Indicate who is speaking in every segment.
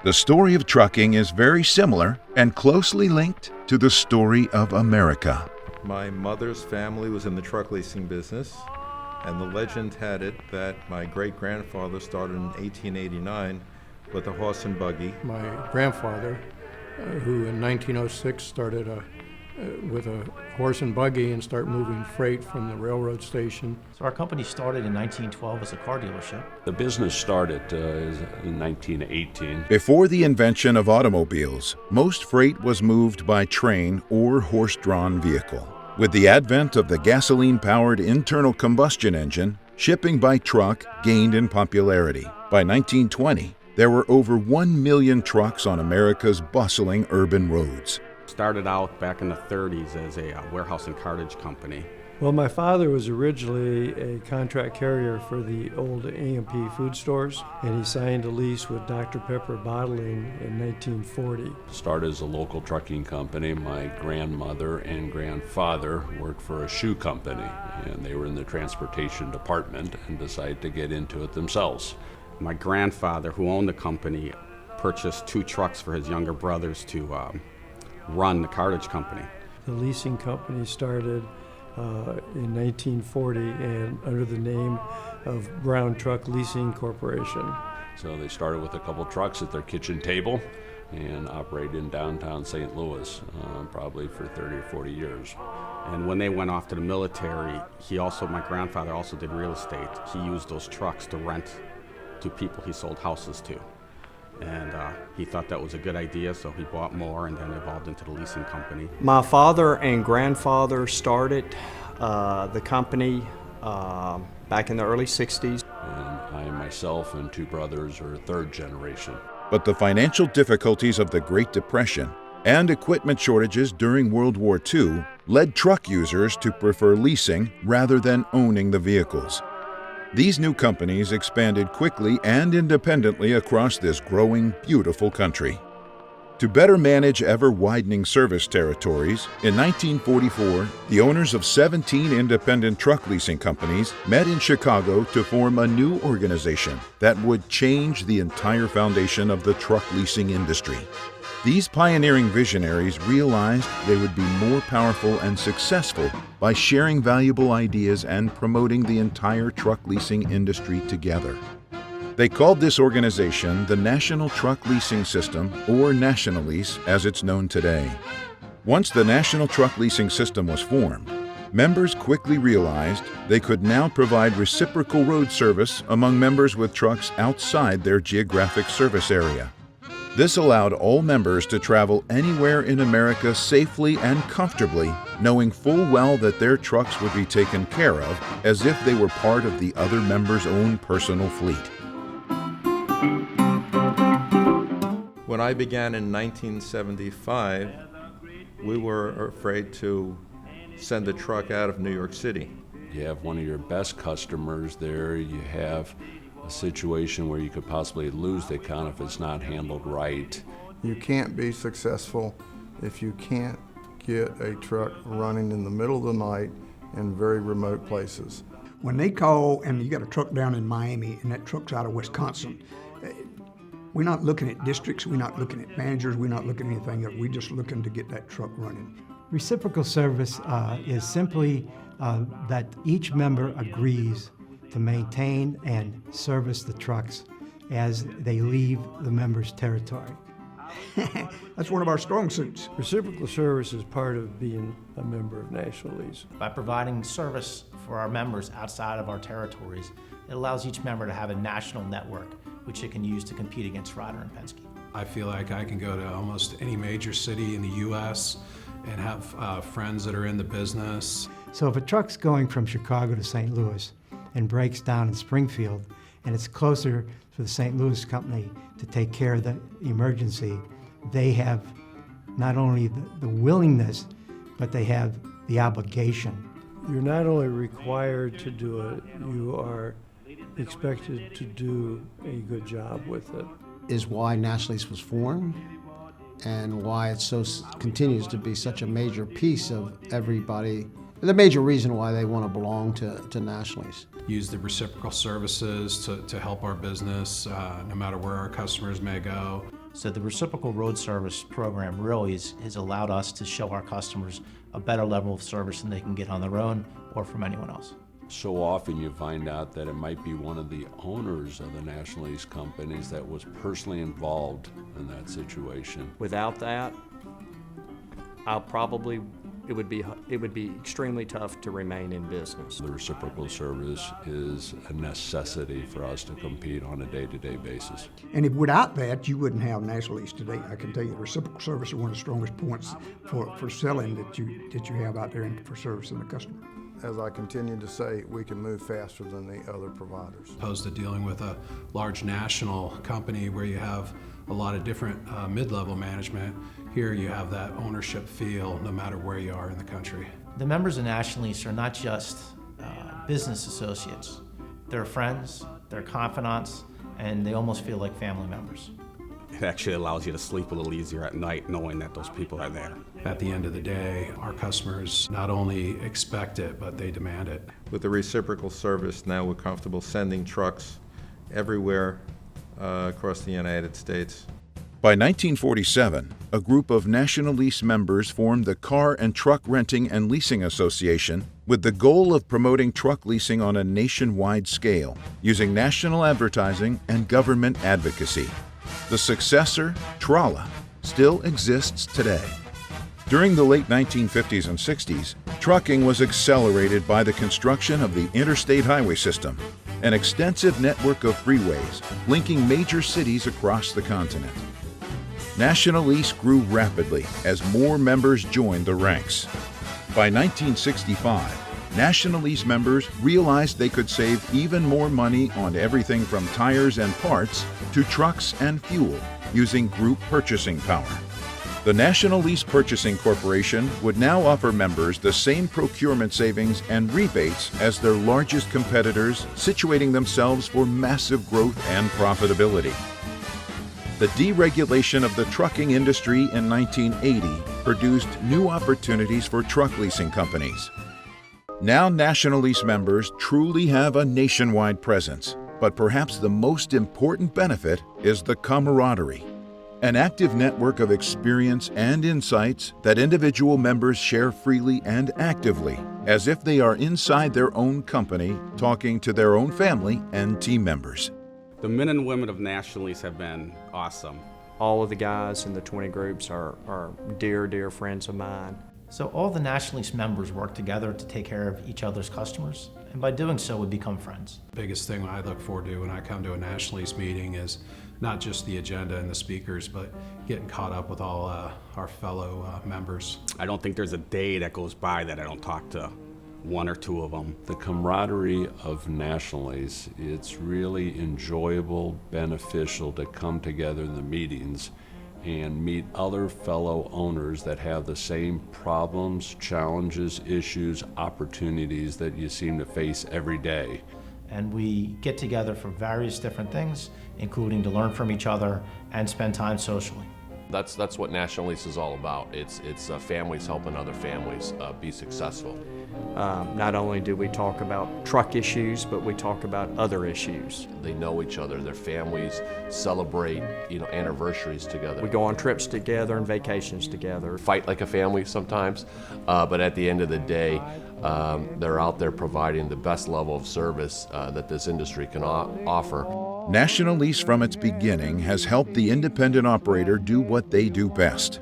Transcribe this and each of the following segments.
Speaker 1: The story of trucking is very similar and closely linked to the story of America.
Speaker 2: My mother's family was in the truck leasing business, and the legend had it that my great-grandfather started in 1889 with a horse and buggy.
Speaker 3: My grandfather, who in 1906 started with a horse and buggy and started moving freight from the railroad station.
Speaker 4: So our company started in 1912 as a car dealership.
Speaker 5: The business started in 1918.
Speaker 1: Before the invention of automobiles, most freight was moved by train or horse-drawn vehicle. With the advent of the gasoline-powered internal combustion engine, shipping by truck gained in popularity. By 1920, there were over 1 million trucks on America's bustling urban roads.
Speaker 6: Started out back in the 30s as a warehouse and cartage company.
Speaker 3: Well, my father was originally a contract carrier for the old A&P food stores, and he signed a lease with Dr. Pepper Bottling in 1940.
Speaker 5: Started as a local trucking company. My grandmother and grandfather worked for a shoe company, and they were in the transportation department and decided to get into it themselves.
Speaker 6: My grandfather, who owned the company, purchased 2 trucks for his younger brothers to run the cartage company.
Speaker 3: The leasing company started in 1940 and under the name of Brown Truck Leasing Corporation.
Speaker 5: So they started with a couple trucks at their kitchen table and operated in downtown St. Louis probably for 30 or 40 years.
Speaker 6: And when they went off to the military, my grandfather also did real estate. He used those trucks to rent to people he sold houses to. And he thought that was a good idea, so he bought more and then evolved into the leasing company.
Speaker 7: My father and grandfather started the company back in the early 60s.
Speaker 5: And I myself and 2 brothers are 3rd generation.
Speaker 1: But the financial difficulties of the Great Depression and equipment shortages during World War II led truck users to prefer leasing rather than owning the vehicles. These new companies expanded quickly and independently across this growing, beautiful country. To better manage ever-widening service territories, in 1944, the owners of 17 independent truck leasing companies met in Chicago to form a new organization that would change the entire foundation of the truck leasing industry. These pioneering visionaries realized they would be more powerful and successful by sharing valuable ideas and promoting the entire truck leasing industry together. They called this organization the National Truck Leasing System, or NationaLease as it's known today. Once the National Truck Leasing System was formed, members quickly realized they could now provide reciprocal road service among members with trucks outside their geographic service area. This allowed all members to travel anywhere in America safely and comfortably, knowing full well that their trucks would be taken care of as if they were part of the other members' own personal fleet.
Speaker 2: When I began in 1975, we were afraid to send a truck out of New York City.
Speaker 5: You have one of your best customers there. You have a situation where you could possibly lose the account if it's not handled right.
Speaker 8: You can't be successful if you can't get a truck running in the middle of the night in very remote places.
Speaker 9: When they call and you got a truck down in Miami and that truck's out of Wisconsin, we're not looking at districts, we're not looking at managers, we're not looking at anything else. We're just looking to get that truck running.
Speaker 10: Reciprocal service is simply that each member agrees to maintain and service the trucks as they leave the member's territory.
Speaker 9: That's one of our strong suits.
Speaker 3: Reciprocal service is part of being a member of NationaLease.
Speaker 4: By providing service for our members outside of our territories, it allows each member to have a national network which it can use to compete against Ryder and Penske.
Speaker 11: I feel like I can go to almost any major city in the U.S. and have friends that are in the business.
Speaker 10: So if a truck's going from Chicago to St. Louis and breaks down in Springfield, and it's closer for the St. Louis company to take care of the emergency, they have not only the willingness, but they have the obligation.
Speaker 3: You're not only required to do it, you are expected to do a good job with it.
Speaker 12: Is why NationaLease was formed and why it continues to be such a major piece of everybody. The major reason why they want to belong to NationaLease.
Speaker 11: Use the reciprocal services to help our business, no matter where our customers may go.
Speaker 4: So the reciprocal road service program really has allowed us to show our customers a better level of service than they can get on their own or from anyone else.
Speaker 5: So often you find out that it might be one of the owners of the NationaLease companies that was personally involved in that situation.
Speaker 7: Without that, it would be extremely tough to remain in business.
Speaker 5: The reciprocal service is a necessity for us to compete on a day-to-day basis.
Speaker 9: And if without that, you wouldn't have NationaLease today. I can tell you, reciprocal service is one of the strongest points for selling that you have out there and for servicing the customer.
Speaker 8: As I continue to say, we can move faster than the other providers.
Speaker 11: Opposed to dealing with a large national company where you have a lot of different mid-level management, here you have that ownership feel no matter where you are in the country.
Speaker 4: The members of NationaLease are not just business associates. They're friends, they're confidants, and they almost feel like family members.
Speaker 6: It actually allows you to sleep a little easier at night knowing that those people are there.
Speaker 11: At the end of the day, our customers not only expect it, but they demand it.
Speaker 2: With the reciprocal service, now we're comfortable sending trucks everywhere across the United States.
Speaker 1: By 1947, a group of NationaLease members formed the Car and Truck Renting and Leasing Association with the goal of promoting truck leasing on a nationwide scale, using national advertising and government advocacy. The successor, Trolla, still exists today. During the late 1950s and 60s, trucking was accelerated by the construction of the interstate highway system, an extensive network of freeways linking major cities across the continent. NationaLease grew rapidly as more members joined the ranks. By 1965, NationaLease members realized they could save even more money on everything from tires and parts to trucks and fuel using group purchasing power. The NationaLease Purchasing Corporation would now offer members the same procurement savings and rebates as their largest competitors, situating themselves for massive growth and profitability. The deregulation of the trucking industry in 1980 produced new opportunities for truck leasing companies. Now NationaLease members truly have a nationwide presence, but perhaps the most important benefit is the camaraderie, an active network of experience and insights that individual members share freely and actively, as if they are inside their own company, talking to their own family and team members.
Speaker 6: The men and women of NationaLease have been awesome.
Speaker 7: All of the guys in the 20 groups are dear, dear friends of mine.
Speaker 4: So all the NationaLease members work together to take care of each other's customers, and by doing so, we become friends.
Speaker 11: Biggest thing I look forward to when I come to a NationaLease meeting is not just the agenda and the speakers, but getting caught up with all our fellow members.
Speaker 6: I don't think there's a day that goes by that I don't talk to one or two of them.
Speaker 5: The camaraderie of NationaLease, it's really enjoyable, beneficial to come together in the meetings and meet other fellow owners that have the same problems, challenges, issues, opportunities that you seem to face every day.
Speaker 4: And we get together for various different things, including to learn from each other and spend time socially.
Speaker 13: That's what NationaLease is all about. It's families helping other families be successful.
Speaker 7: Not only do we talk about truck issues, but we talk about other issues.
Speaker 13: They know each other, their families celebrate, anniversaries together.
Speaker 7: We go on trips together and vacations together.
Speaker 13: Fight like a family sometimes, but at the end of the day, they're out there providing the best level of service that this industry can offer.
Speaker 1: NationaLease from its beginning has helped the independent operator do what they do best: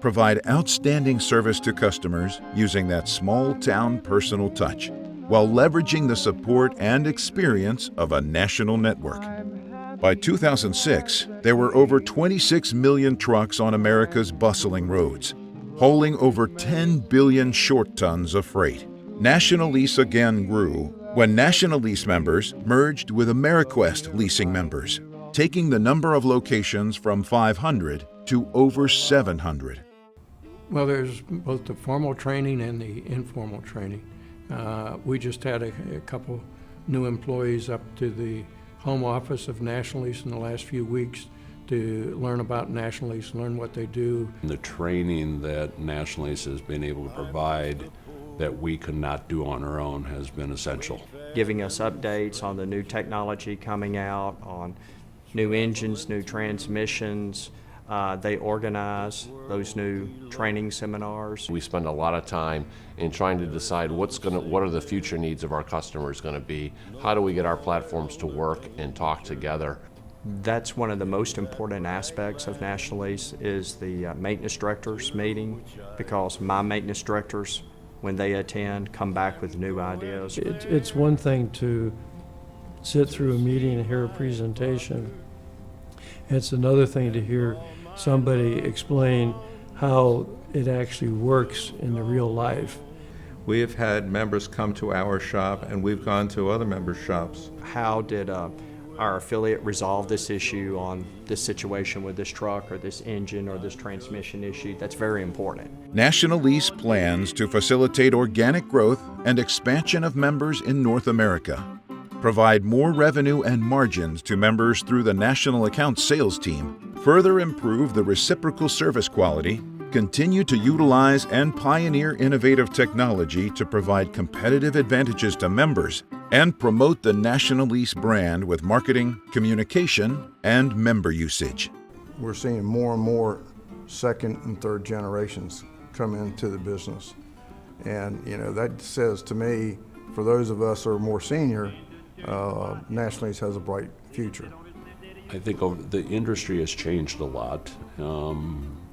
Speaker 1: provide outstanding service to customers using that small-town personal touch, while leveraging the support and experience of a national network. By 2006, there were over 26 million trucks on America's bustling roads, hauling over 10 billion short tons of freight. NationaLease again grew when NationaLease members merged with AmeriQuest leasing members, taking the number of locations from 500 to over 700.
Speaker 3: Well, there's both the formal training and the informal training. We just had a couple new employees up to the home office of NationaLease in the last few weeks to learn about NationaLease, learn what they do.
Speaker 5: The training that NationaLease has been able to provide that we could not do on our own has been essential.
Speaker 7: Giving us updates on the new technology coming out, on new engines, new transmissions, They organize those new training seminars.
Speaker 13: We spend a lot of time in trying to decide what are the future needs of our customers going to be. How do we get our platforms to work and talk together?
Speaker 7: That's one of the most important aspects of NationaLease is the maintenance directors meeting, because my maintenance directors, when they attend, come back with new ideas.
Speaker 3: It's one thing to sit through a meeting and hear a presentation. It's another thing to hear somebody explain how it actually works in the real life.
Speaker 2: We have had members come to our shop, and we've gone to other members' shops.
Speaker 7: How did our affiliate resolve this issue on this situation with this truck or this engine or this transmission issue? That's very important.
Speaker 1: NationaLease plans to facilitate organic growth and expansion of members in North America, provide more revenue and margins to members through the national account sales team, further improve the reciprocal service quality, continue to utilize and pioneer innovative technology to provide competitive advantages to members, and promote the NationaLease brand with marketing, communication, and member usage.
Speaker 8: We're seeing more and more second and third generations come into the business. And that says to me, for those of us who are more senior, NationaLease has a bright future.
Speaker 5: I think the industry has changed a lot.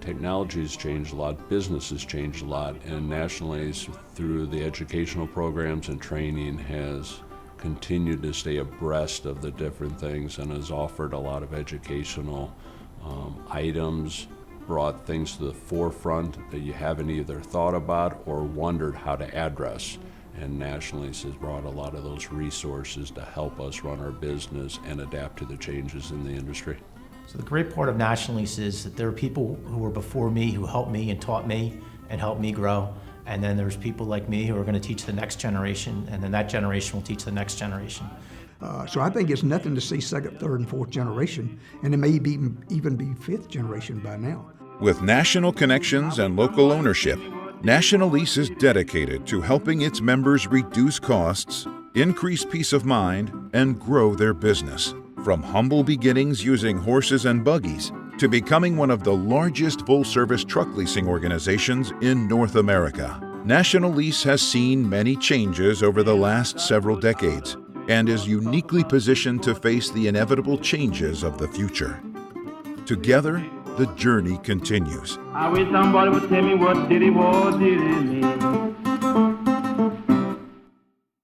Speaker 5: Technology has changed a lot, business has changed a lot, and NationaLease, through the educational programs and training, has continued to stay abreast of the different things and has offered a lot of educational items, brought things to the forefront that you haven't either thought about or wondered how to address. And NationaLease has brought a lot of those resources to help us run our business and adapt to the changes in the industry.
Speaker 4: So the great part of NationaLease is that there are people who were before me who helped me and taught me and helped me grow. And then there's people like me who are going to teach the next generation, and then that generation will teach the next generation.
Speaker 9: So I think it's nothing to see second, third, and fourth generation, and it may even be fifth generation by now.
Speaker 1: With national connections and local ownership, NationaLease is dedicated to helping its members reduce costs, increase peace of mind, and grow their business. From humble beginnings using horses and buggies to becoming one of the largest full-service truck leasing organizations in North America, NationaLease has seen many changes over the last several decades and is uniquely positioned to face the inevitable changes of the future. Together, the journey continues.
Speaker 14: I wish somebody would tell me what did it mean.